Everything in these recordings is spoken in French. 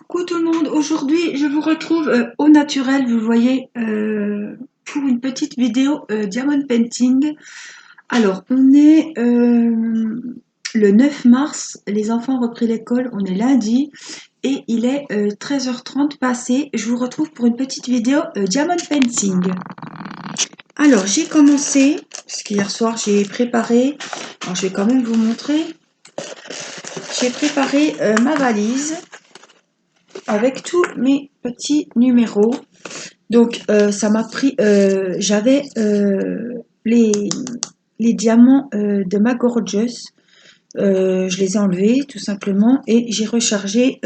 Coucou tout le monde, aujourd'hui je vous retrouve au naturel, vous voyez, pour une petite vidéo diamond painting. Alors on est le 9 mars, les enfants ont repris l'école, on est lundi et il est 13h30 passé. Je vous retrouve pour une petite vidéo diamond painting. Alors j'ai commencé, parce qu'hier soir j'ai préparé, alors je vais quand même vous montrer, j'ai préparé ma valise avec tous mes petits numéros. Donc ça m'a pris, j'avais les diamants de ma Gorgeous, je les ai enlevés tout simplement et j'ai rechargé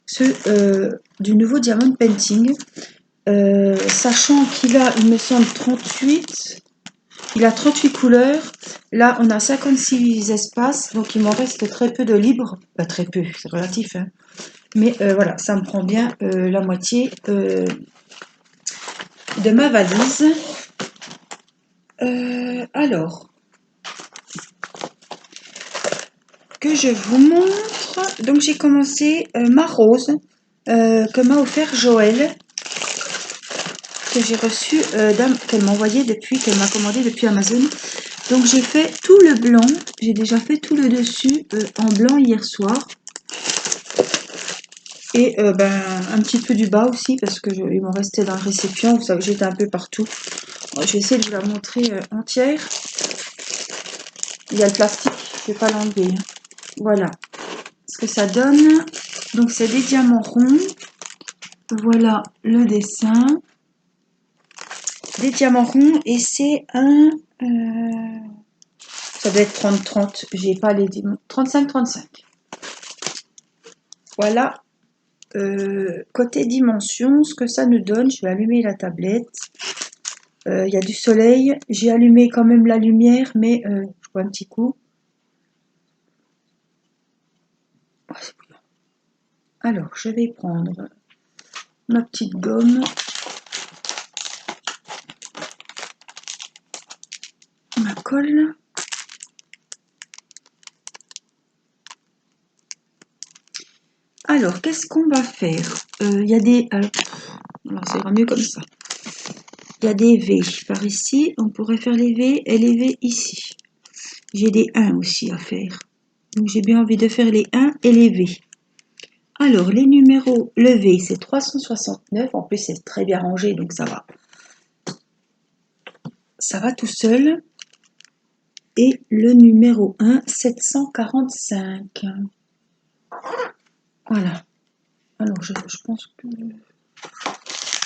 ceux du nouveau Diamond Painting, sachant qu'il a, il me semble, 38, il a 38 couleurs. Là on a 56 espaces, donc il m'en reste très peu de libre, pas très peu, c'est relatif, hein. Mais voilà, ça me prend bien la moitié de ma valise. Alors, que je vous montre. Donc j'ai commencé ma rose que m'a offert Joël, que j'ai reçu, qu'elle m'a envoyé depuis, qu'elle m'a commandé depuis Amazon. Donc j'ai fait tout le blanc, j'ai déjà fait tout le dessus en blanc hier soir. Et un petit peu du bas aussi parce que il m'en restait dans le récipient, vous savez que j'étais un peu partout. Je vais essayer de vous la montrer entière. Il y a le plastique, je ne vais pas l'enlever. Voilà ce que ça donne. Donc c'est des diamants ronds. Voilà le dessin. Des diamants ronds et c'est un... ça doit être 30-30. J'ai pas les 35-35. Voilà. Côté dimension, ce que ça nous donne, je vais allumer la tablette. Il y a du soleil. J'ai allumé quand même la lumière, mais je vois un petit coup. Oh, c'est bouillant. Alors, je vais prendre ma petite gomme. Ma colle. Alors, qu'est-ce qu'on va faire? Il y a des... alors ça ira mieux comme ça. Il y a des V par ici. On pourrait faire les V et les V ici. J'ai des 1 aussi à faire. Donc, j'ai bien envie de faire les 1 et les V. Alors, les numéros, le V, c'est 369. En plus, c'est très bien rangé, donc ça va. Ça va tout seul. Et le numéro 1, 745. Voilà. Alors, je pense que...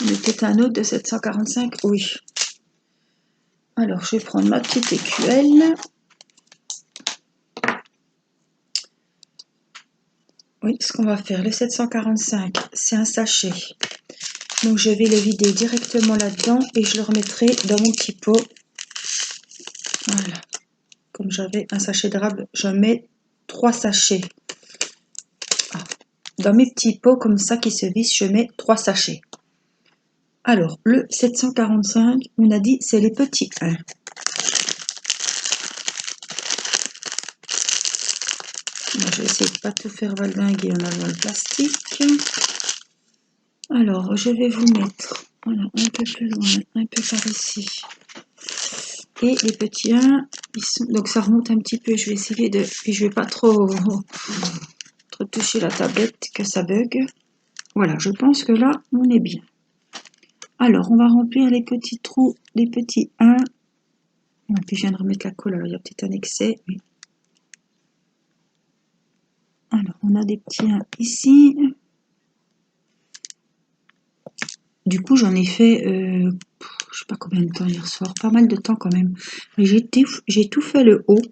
il y a peut-être un autre de 745. Oui. Alors, je vais prendre ma petite écuelle. Oui, ce qu'on va faire, le 745, c'est un sachet. Donc, je vais le vider directement là-dedans et je le remettrai dans mon petit pot. Voilà. Comme j'avais un sachet de rab, je mets 3 sachets. Ah. Dans mes petits pots comme ça qui se vissent, je mets 3 sachets. Alors, le 745, on a dit, c'est les petits 1. Je vais essayer de ne pas tout faire valdinguer en enlevant le plastique. Alors, je vais vous mettre, voilà, un peu plus loin, un peu par ici. Et les petits 1, ils sont, donc ça remonte un petit peu. Je vais essayer de, puis je vais pas trop toucher la tablette que ça bug. Voilà, je pense que là, on est bien. Alors, on va remplir les petits trous, les petits 1. Et puis je viens de remettre la colle, alors il y a peut-être un excès. Mais... alors, on a des petits 1 ici. Du coup, j'en ai fait, je sais pas combien de temps hier soir, pas mal de temps quand même. Mais j'ai tout fait le haut.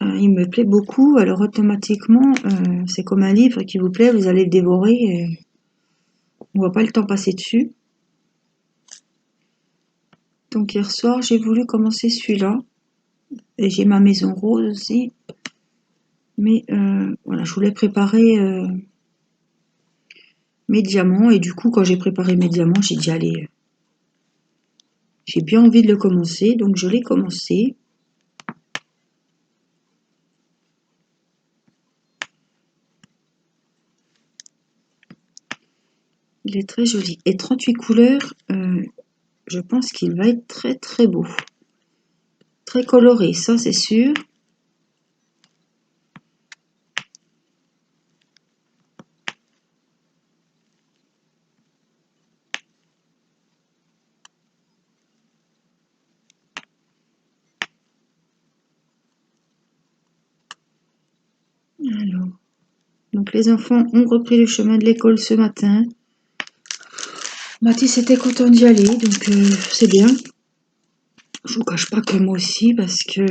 Il me plaît beaucoup, alors automatiquement, c'est comme un livre qui vous plaît, vous allez le dévorer. Et on voit pas le temps passer dessus. Donc hier soir, j'ai voulu commencer celui-là. Et j'ai ma maison rose aussi. Mais voilà, je voulais préparer mes diamants. Et du coup, quand j'ai préparé mes diamants, j'ai dit, allez, j'ai bien envie de le commencer. Donc je l'ai commencé. Il est très joli. Et 38 couleurs, je pense qu'il va être très très beau. Très coloré, ça c'est sûr. Alors, donc les enfants ont repris le chemin de l'école ce matin. Mathis était content d'y aller, donc c'est bien. Je vous cache pas que moi aussi, parce que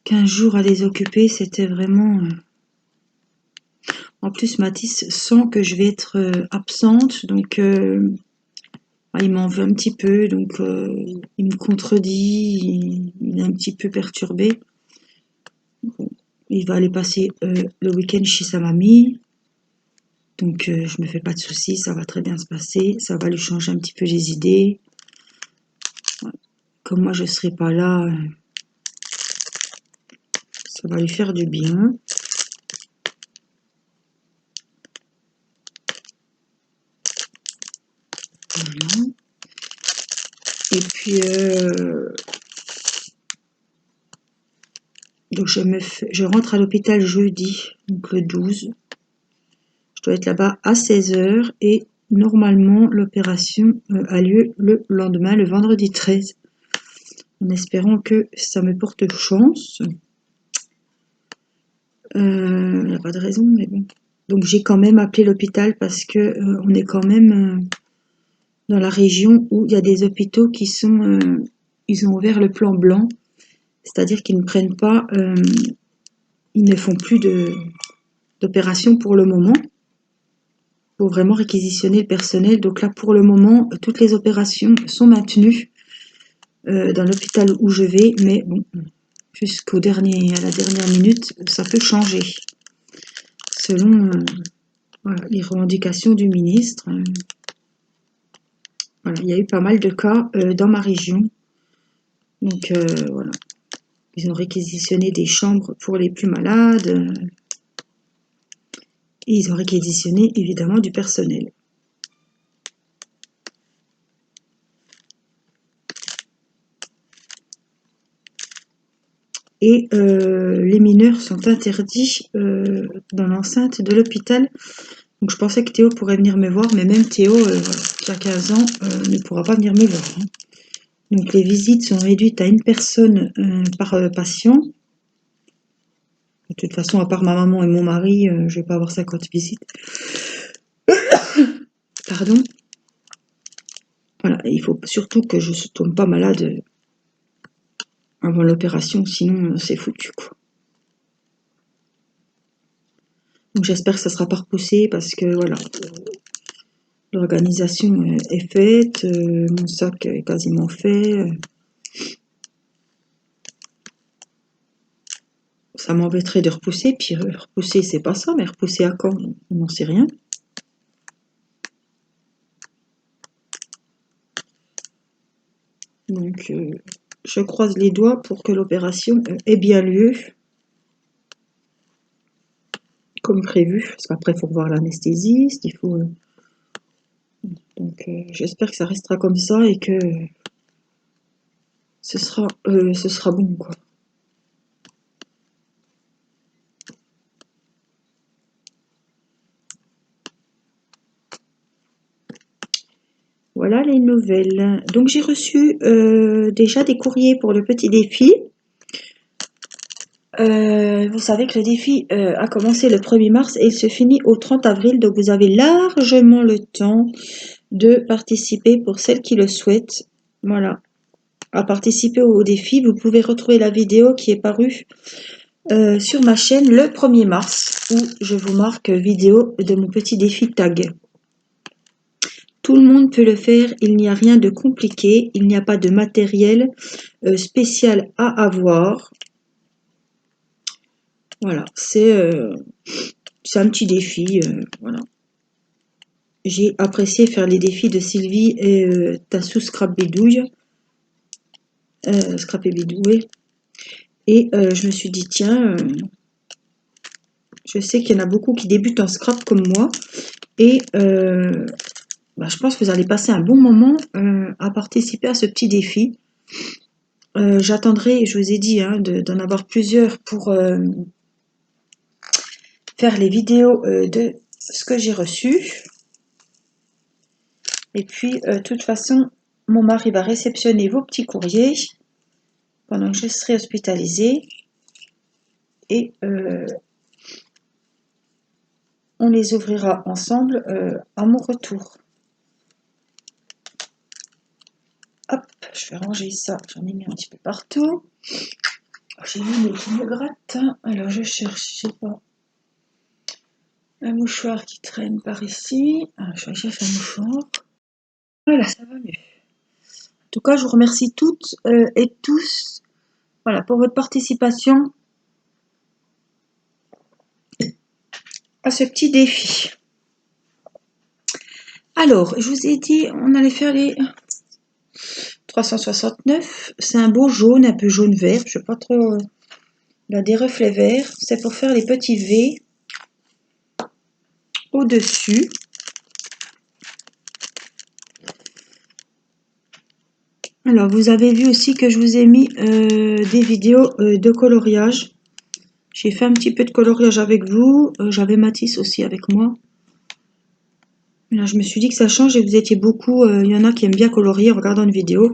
15 jours à les occuper, c'était vraiment... En plus, Mathis sent que je vais être absente, donc il m'en veut un petit peu, donc il me contredit, il est un petit peu perturbé. Il va aller passer le week-end chez sa mamie, donc je me fais pas de soucis, ça va très bien se passer, ça va lui changer un petit peu les idées. Comme moi je serai pas là, ça va lui faire du bien. Voilà. Et puis donc je rentre à l'hôpital jeudi, donc le 12. Je dois être là-bas à 16 h et normalement l'opération a lieu le lendemain, le vendredi 13. En espérant que ça me porte chance. Il n'y a pas de raison, mais bon. Donc j'ai quand même appelé l'hôpital parce que on est quand même dans la région où il y a des hôpitaux qui sont... ils ont ouvert le plan blanc, c'est-à-dire qu'ils ne prennent pas... ils ne font plus d'opérations pour le moment, pour vraiment réquisitionner le personnel. Donc là, pour le moment, toutes les opérations sont maintenues dans l'hôpital où je vais, mais bon, à la dernière minute, ça peut changer, selon voilà, les revendications du ministre. Voilà, il y a eu pas mal de cas dans ma région. Donc voilà, ils ont réquisitionné des chambres pour les plus malades. Et ils ont réquisitionné évidemment du personnel. Et les mineurs sont interdits dans l'enceinte de l'hôpital. Donc je pensais que Théo pourrait venir me voir, mais même Théo, qui a 15 ans, ne pourra pas venir me voir. Hein. Donc les visites sont réduites à une personne par patient. De toute façon, à part ma maman et mon mari, je ne vais pas avoir 50 visites. Pardon. Voilà, il faut surtout que je ne tombe pas malade avant l'opération, sinon c'est foutu, quoi. Donc j'espère que ça sera pas repoussé parce que voilà, l'organisation est faite, mon sac est quasiment fait. Ça m'embêterait de repousser, puis repousser c'est pas ça, mais repousser à quand? On n'en sait rien. Donc je croise les doigts pour que l'opération ait bien lieu. Comme prévu, parce qu'après il faut revoir l'anesthésiste, il faut... donc j'espère que ça restera comme ça et que ce sera bon, quoi. Voilà les nouvelles. Donc j'ai reçu déjà des courriers pour le petit défi. Vous savez que le défi a commencé le 1er mars et il se finit au 30 avril, donc vous avez largement le temps de participer pour celles qui le souhaitent. Voilà, à participer au défi. Vous pouvez retrouver la vidéo qui est parue sur ma chaîne le 1er mars où je vous marque vidéo de mon petit défi tag. Tout le monde peut le faire, il n'y a rien de compliqué, il n'y a pas de matériel spécial à avoir. Voilà, c'est un petit défi, voilà. J'ai apprécié faire les défis de Sylvie et Tassou Scrapbidouille. Scrapbidouille. Et je me suis dit, tiens, Je sais qu'il y en a beaucoup qui débutent en scrap comme moi. Et je pense que vous allez passer un bon moment à participer à ce petit défi. J'attendrai, je vous ai dit, hein, d'en avoir plusieurs pour faire les vidéos de ce que j'ai reçu. Et puis, de toute façon, mon mari va réceptionner vos petits courriers pendant que je serai hospitalisée. Et on les ouvrira ensemble à mon retour. Hop, je vais ranger ça. J'en ai mis un petit peu partout. J'ai mis qui me gratte. Alors, je cherche, je sais pas, un mouchoir qui traîne par ici. Alors, je cherche un mouchoir. Voilà, ça va mieux. En tout cas, je vous remercie toutes et tous, voilà, pour votre participation à ce petit défi. Alors, je vous ai dit, on allait faire les 369. C'est un beau jaune, un peu jaune-vert. Je ne sais pas trop. Il a des reflets verts. C'est pour faire les petits V au-dessus. Alors, vous avez vu aussi que je vous ai mis des vidéos de coloriage. J'ai fait un petit peu de coloriage avec vous. J'avais Mathis aussi avec moi. Là, je me suis dit que ça change et vous étiez beaucoup. Il y en a qui aiment bien colorier en regardant une vidéo.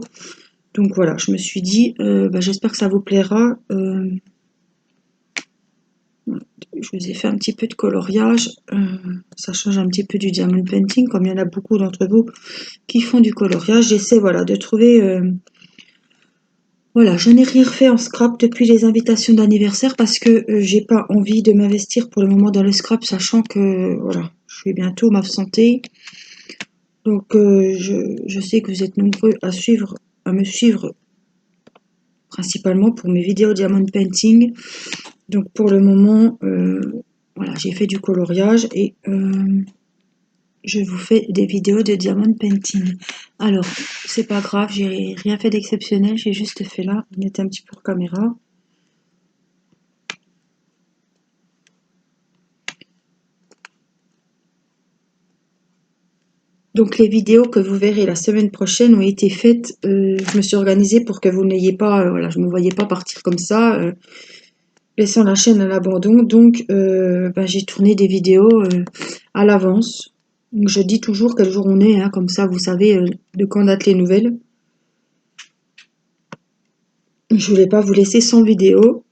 Donc voilà, je me suis dit, j'espère que ça vous plaira. Je vous ai fait un petit peu de coloriage. Ça change un petit peu du diamond painting, comme il y en a beaucoup d'entre vous qui font du coloriage. J'essaie voilà, de trouver... Voilà, je n'ai rien refait en scrap depuis les invitations d'anniversaire parce que j'ai pas envie de m'investir pour le moment dans le scrap, sachant que voilà, je vais bientôt m'absenter. Donc je sais que vous êtes nombreux à me suivre principalement pour mes vidéos diamond painting. Donc pour le moment, voilà, j'ai fait du coloriage et je vous fais des vidéos de diamond painting. Alors, c'est pas grave, j'ai rien fait d'exceptionnel, j'ai juste fait là, on était un petit peu en caméra. Donc les vidéos que vous verrez la semaine prochaine ont été faites, je me suis organisée pour que vous n'ayez pas, voilà, je ne me voyais pas partir comme ça, laissant la chaîne à l'abandon. Donc j'ai tourné des vidéos à l'avance. Donc je dis toujours quel jour on est, hein, comme ça vous savez de quand datent les nouvelles. Je voulais pas vous laisser sans vidéo,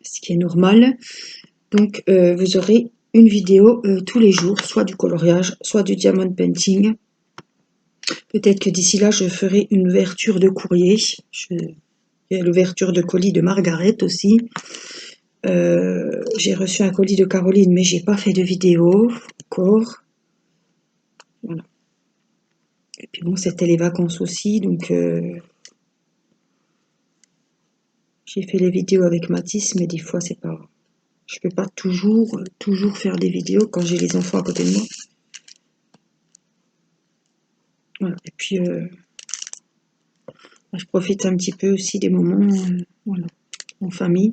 ce qui est normal. Donc vous aurez une vidéo tous les jours, soit du coloriage, soit du diamond painting. Peut-être que d'ici là, je ferai une ouverture de courrier. Il y a l'ouverture de colis de Margaret aussi. J'ai reçu un colis de Caroline, mais j'ai pas fait de vidéo encore. Voilà. Et puis bon, c'était les vacances aussi, donc j'ai fait les vidéos avec Mathis, mais des fois c'est pas. Je peux pas toujours faire des vidéos quand j'ai les enfants à côté de moi. Voilà. Et puis je profite un petit peu aussi des moments voilà, en famille.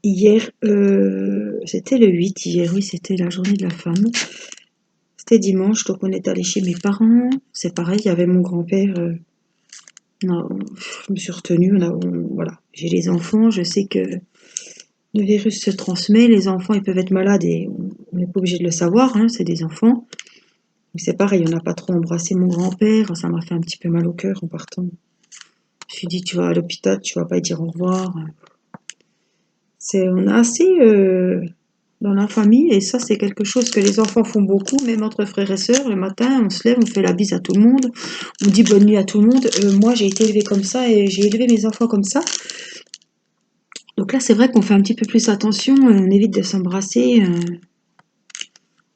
Hier, c'était le 8, hier, oui, c'était la journée de la femme. C'était dimanche, donc on est allé chez mes parents. C'est pareil, il y avait mon grand-père. Je me suis retenue. Voilà, j'ai les enfants, je sais que le virus se transmet. Les enfants, ils peuvent être malades et on n'est pas obligé de le savoir, hein, c'est des enfants. C'est pareil, on n'a pas trop embrassé mon grand-père. Ça m'a fait un petit peu mal au cœur en partant. Je me suis dit, tu vas à l'hôpital, tu vas pas lui dire au revoir. On a assez dans la famille et ça c'est quelque chose que les enfants font beaucoup, même entre frères et sœurs. Le matin, on se lève, on fait la bise à tout le monde, on dit bonne nuit à tout le monde. Moi, j'ai été élevée comme ça et j'ai élevé mes enfants comme ça. Donc là, c'est vrai qu'on fait un petit peu plus attention, on évite de s'embrasser.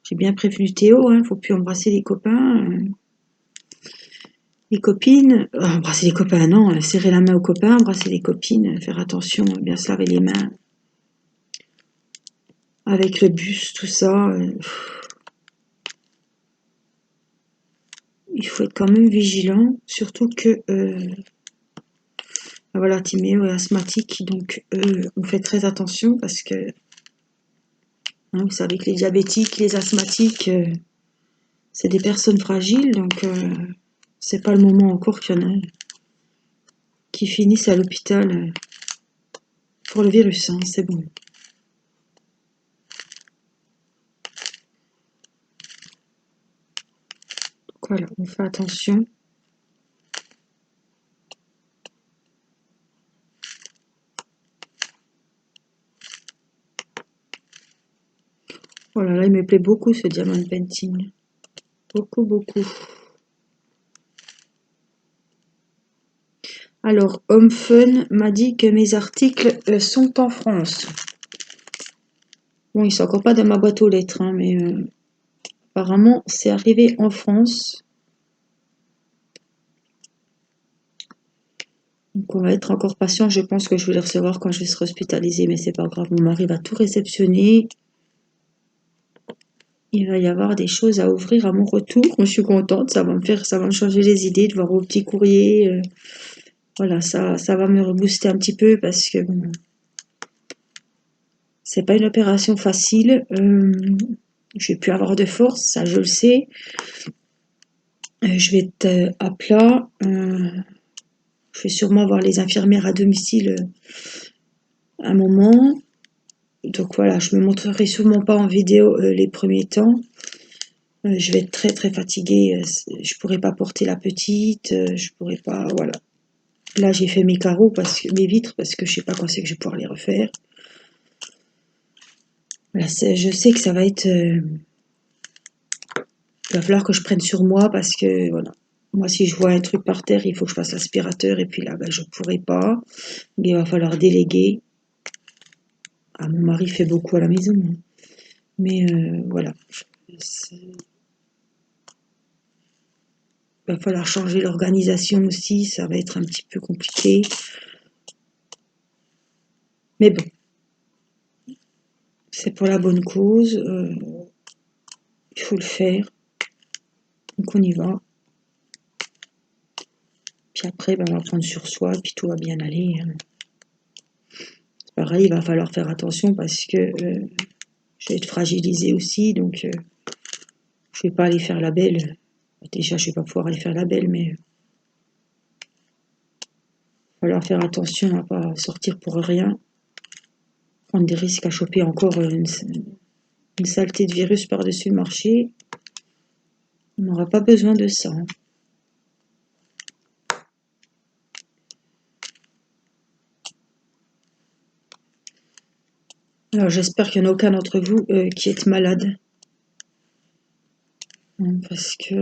J'ai bien prévenu Théo, hein, faut plus embrasser les copains. Les copines, embrasser les copains, non, serrer la main aux copains, embrasser les copines, faire attention, bien se laver les mains. Avec le bus, tout ça, il faut être quand même vigilant, surtout que Voilà, Timéo est asthmatique, donc on fait très attention parce que hein, vous savez que les diabétiques, les asthmatiques, c'est des personnes fragiles, donc c'est pas le moment encore qu'il y en a qui finissent à l'hôpital pour le virus, hein, c'est bon. Donc voilà, on fait attention. Voilà, là, il me plaît beaucoup ce diamond painting. Beaucoup, beaucoup. Alors, Homme Fun m'a dit que mes articles sont en France. Bon, ils sont encore pas dans ma boîte aux lettres, hein, mais apparemment, c'est arrivé en France. Donc, on va être encore patient. Je pense que je vais les recevoir quand je vais être hospitalisée, mais c'est pas grave. Mon mari va tout réceptionner. Il va y avoir des choses à ouvrir à mon retour. Moi, je suis contente. Ça va me changer les idées de voir vos petits courriers. Voilà, ça va me rebooster un petit peu parce que bon, c'est pas une opération facile. Je vais plus avoir de force, ça je le sais. Je vais être à plat. Je vais sûrement voir les infirmières à domicile un moment. Donc voilà, je me montrerai sûrement pas en vidéo les premiers temps. Je vais être très très fatiguée. Je pourrais pas porter la petite. Je pourrais pas. Voilà. Là, j'ai fait mes carreaux, mes vitres, parce que je sais pas quand c'est que je vais pouvoir les refaire. Voilà, je sais que ça va être. Il va falloir que je prenne sur moi parce que voilà. Moi, si je vois un truc par terre, il faut que je fasse l'aspirateur et puis là, ben, je pourrais pas. Mais il va falloir déléguer. Ah, mon mari fait beaucoup à la maison, hein. Mais voilà. Il va falloir changer l'organisation aussi, ça va être un petit peu compliqué. Mais bon, c'est pour la bonne cause, il faut le faire. Donc on y va. Puis après, ben, on va prendre sur soi, puis tout va bien aller, hein. C'est pareil, il va falloir faire attention parce que je vais être fragilisée aussi, donc je vais pas aller faire la belle. Déjà, je vais pas pouvoir aller faire la belle, mais il va falloir faire attention à pas sortir pour rien. Prendre des risques à choper encore une saleté de virus par-dessus le marché. On n'aura pas besoin de ça, hein. Alors j'espère qu'il n'y en a aucun d'entre vous qui est malade. Hein, parce que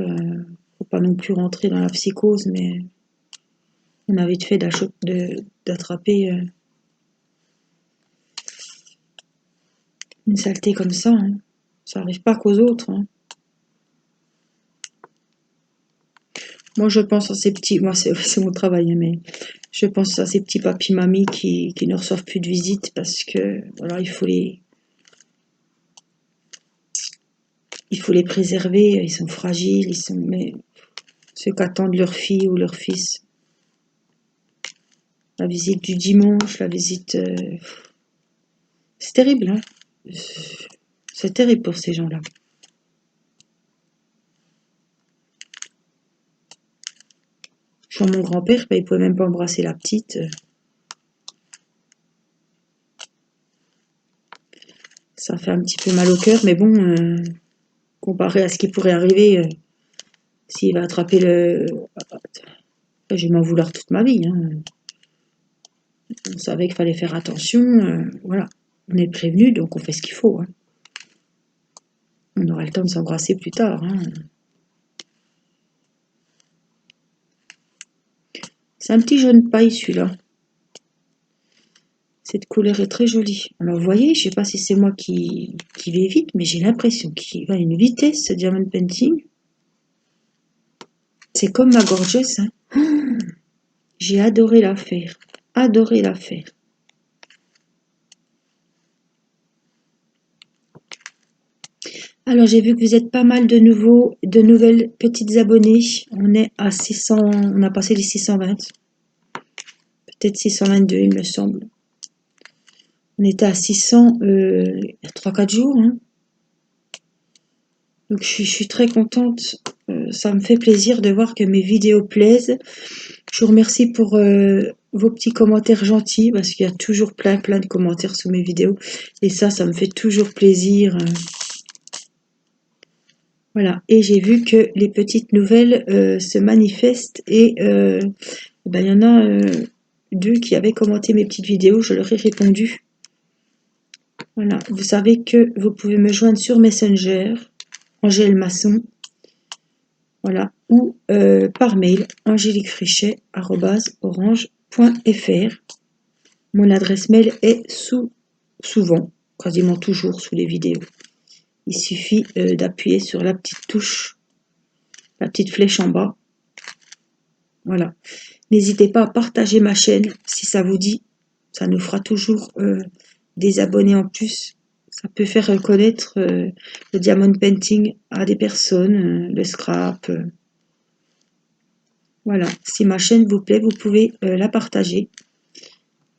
faut pas non plus rentrer dans la psychose, mais on a vite fait d'attraper une saleté comme ça, hein. Ça n'arrive pas qu'aux autres, hein. Moi je pense à ces petits, moi c'est mon travail, hein, mais je pense à ces petits papis mamies qui ne reçoivent plus de visites parce que voilà, il faut les préserver, ils sont fragiles, mais ceux qu'attendent leur fille ou leur fils. La visite du dimanche, la visite, c'est terrible, hein. C'est terrible pour ces gens-là. Genre mon grand-père, ben, il pouvait même pas embrasser la petite. Ça fait un petit peu mal au cœur, mais bon, comparé à ce qui pourrait arriver s'il va attraper le... Ben, je vais m'en vouloir toute ma vie, hein. On savait qu'il fallait faire attention, voilà. On est prévenu, donc on fait ce qu'il faut, hein. On aura le temps de s'embrasser plus tard, hein. C'est un petit jaune paille celui-là. Cette couleur est très jolie. Alors vous voyez, je ne sais pas si c'est moi qui vais vite, mais j'ai l'impression qu'il va à une vitesse ce diamond painting. C'est comme ma gorgeous, hein. J'ai adoré la faire. Adoré la faire. Alors j'ai vu que vous êtes pas mal de nouvelles petites abonnées. On est à 600, on a passé les 620. peut-être 622, il me semble. On était à 600 il y a 3-4 jours. Hein. Donc je suis très contente. Ça me fait plaisir de voir que mes vidéos plaisent. Je vous remercie pour vos petits commentaires gentils, parce qu'il y a toujours plein de commentaires sous mes vidéos. Et ça me fait toujours plaisir. Voilà. Et j'ai vu que les petites nouvelles se manifestent. Et ben, il y en a 2 qui avaient commenté mes petites vidéos. Je leur ai répondu. Voilà. Vous savez que vous pouvez me joindre sur Messenger, Angèle Masson. Voilà, ou par mail, angéliquefrichet@orange.fr. Mon adresse mail est souvent, quasiment toujours sous les vidéos. Il suffit d'appuyer sur la petite touche, la petite flèche en bas. Voilà. N'hésitez pas à partager ma chaîne si ça vous dit. Ça nous fera toujours des abonnés en plus. Ça peut faire connaître le diamond painting à des personnes, le scrap. Voilà, si ma chaîne vous plaît, vous pouvez la partager.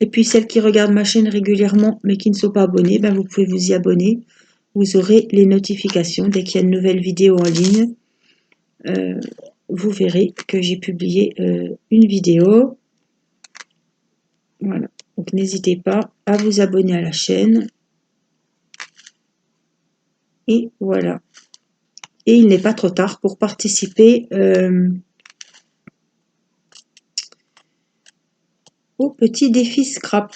Et puis celles qui regardent ma chaîne régulièrement mais qui ne sont pas abonnées, ben vous pouvez vous y abonner. Vous aurez les notifications dès qu'il y a une nouvelle vidéo en ligne. Vous verrez que j'ai publié une vidéo. Voilà, donc n'hésitez pas à vous abonner à la chaîne. Et voilà. Et il n'est pas trop tard pour participer au petit défi scrap.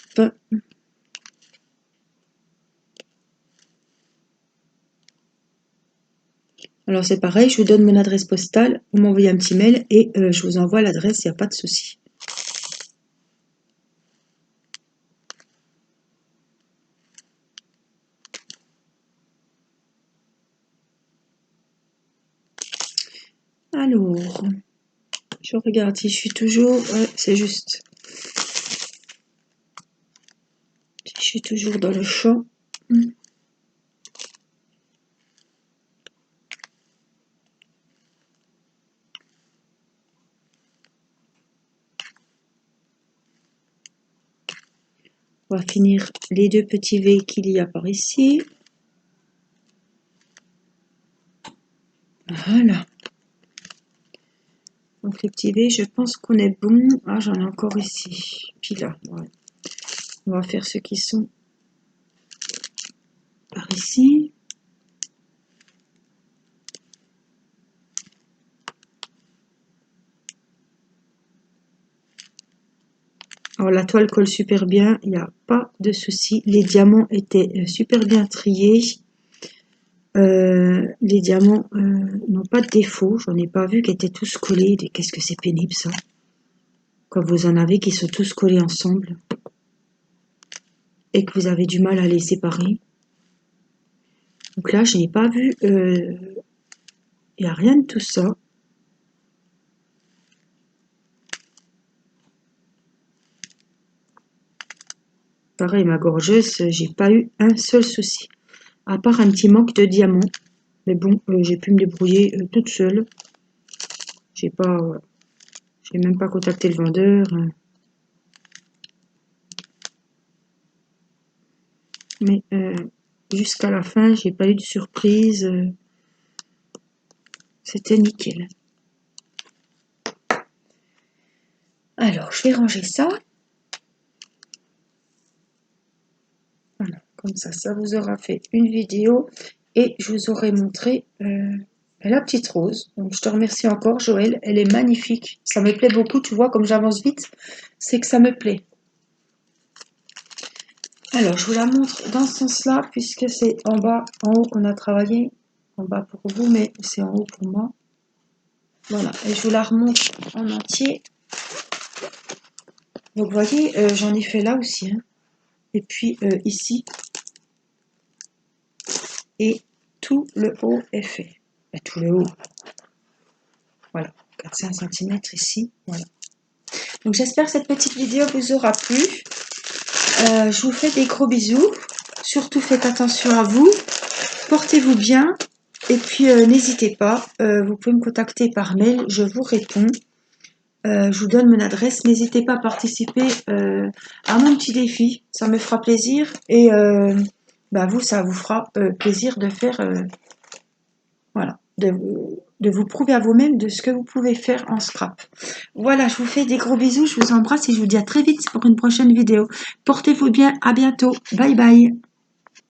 Alors c'est pareil, je vous donne mon adresse postale, vous m'envoyez un petit mail et je vous envoie l'adresse, il n'y a pas de souci. Alors, je regarde si je suis toujours... Ouais, c'est juste. Si je suis toujours dans le champ. On va finir les 2 petits V qu'il y a par ici. Voilà. Donc les petits V, je pense qu'on est bon. Ah, j'en ai encore ici. Puis là, ouais. On va faire ceux qui sont par ici. Alors la toile colle super bien, il n'y a pas de souci. Les diamants étaient super bien triés. Les diamants n'ont pas de défaut. J'en ai pas vu qui étaient tous collés. Qu'est-ce que c'est pénible ça. Quand vous en avez qui sont tous collés ensemble et que vous avez du mal à les séparer. Donc là, je n'ai pas vu, il n'y a rien de tout ça. Pareil, ma gorgeuse, j'ai pas eu un seul souci. À part un petit manque de diamants. Mais bon, j'ai pu me débrouiller toute seule. J'ai même pas contacté le vendeur. Mais jusqu'à la fin, j'ai pas eu de surprise. C'était nickel. Alors, je vais ranger ça. Voilà, comme ça vous aura fait une vidéo et je vous aurai montré la petite rose. Donc, je te remercie encore, Joël. Elle est magnifique. Ça me plaît beaucoup, tu vois, comme j'avance vite, c'est que ça me plaît. Alors, je vous la montre dans ce sens-là, puisque c'est en bas, en haut qu'on a travaillé. En bas pour vous, mais c'est en haut pour moi. Voilà, et je vous la remonte en entier. Donc, vous voyez, j'en ai fait là aussi. Hein. Et puis, ici. Et tout le haut est fait. Et tout le haut. Voilà, 4-5 cm ici. Voilà. Donc, j'espère que cette petite vidéo vous aura plu. Je vous fais des gros bisous. Surtout, faites attention à vous. Portez-vous bien. Et puis, n'hésitez pas. Vous pouvez me contacter par mail. Je vous réponds. Je vous donne mon adresse. N'hésitez pas à participer à mon petit défi. Ça me fera plaisir. Et vous, ça vous fera plaisir de faire, voilà, de vous prouver à vous-même de ce que vous pouvez faire en scrap. Voilà, je vous fais des gros bisous. Je vous embrasse et je vous dis à très vite pour une prochaine vidéo. Portez-vous bien. À bientôt. Bye bye.